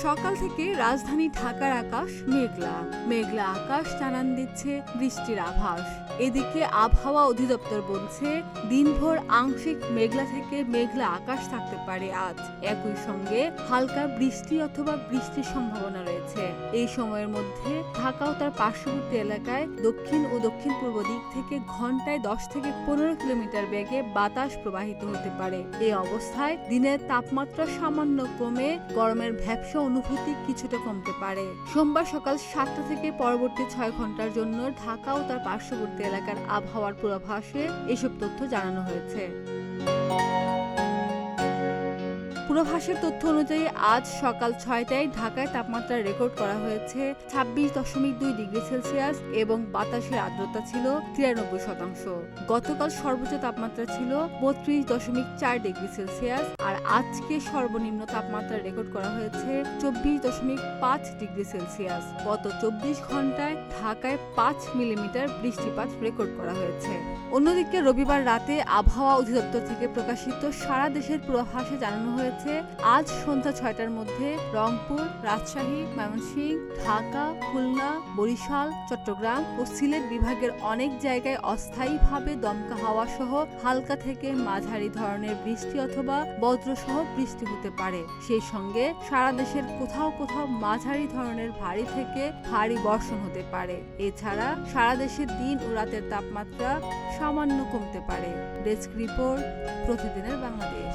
সকাল থেকে রাজধানী ঢাকার আকাশ মেঘলা মেঘলা আকাশ জানান দিচ্ছে বৃষ্টির আভাস। এদিকে আবহাওয়া অধিদপ্তর বলছে দিনভর আংশিক মেঘলা থেকে মেঘলা আকাশ থাকতে পারে আজ। একই সঙ্গে হালকা বৃষ্টি অথবা বৃষ্টির সম্ভাবনা রয়েছে। এই সময়ের মধ্যে ঢাকা ও তার পার্শ্ববর্তী এলাকায় দক্ষিণ ও দক্ষিণ পূর্ব দিক থেকে ঘন্টায় 10 থেকে 15 কিলোমিটার বেগে বাতাস প্রবাহিত হতে পারে। এই অবস্থায় দিনের তাপমাত্রা সামান্য কমে গরমের ভ্যাপসা অনুভূতি কিছুটা কমতে পারে। সোমবার সকাল 7টা থেকে পরবর্তী 6 ঘন্টার জন্য ঢাকা ও তার পার্শ্ববর্তী এলাকার আবহাওয়ার পূর্বাভাসে এসব তথ্য জানানো হয়েছে। পূর্বাভাসের তথ্য অনুযায়ী আজ সকাল 6টায় ঢাকায় তাপমাত্রা রেকর্ড করা হয়েছে 26.2 ডিগ্রি সেলসিয়াস এবং বাতাসের আর্দ্রতা ছিল 93%। গতকাল সর্বোচ্চ তাপমাত্রা ছিল 32.4 ডিগ্রি সেলসিয়াস আর আজকে সর্বনিম্ন তাপমাত্রা রেকর্ড করা হয়েছে 24.5 ডিগ্রি সেলসিয়াস। গত 24 ঘন্টায় ঢাকায় 5 মিলিমিটার বৃষ্টিপাত রেকর্ড করা হয়েছে। অন্যদিকে রবিবার রাতে আবহাওয়া অধিদপ্তর থেকে প্রকাশিত সারা দেশের পূর্বাভাসে জানানো হয়েছে আজ সন্ধ্যা 6টার মধ্যে রংপুর, রাজশাহী, ময়মনসিংহ, ঢাকা, খুলনা, বরিশাল, চট্টগ্রাম ও সিলেট বিভাগের অনেক জায়গায় অস্থায়ীভাবে দমকা হাওয়া সহ হালকা থেকে মাঝারি ধরনের বৃষ্টি অথবা বজ্রসহ বৃষ্টি হতে পারে। সেই সঙ্গে সারা দেশের কোথাও কোথাও মাঝারি ধরনের ভারী থেকে ভারী বর্ষণ হতে পারে। এছাড়া সারা দেশের দিন ও রাতের তাপমাত্রা সামান্য কমতে পারে। ডেস্ক রিপোর্ট, প্রতিদিনের বাংলাদেশ।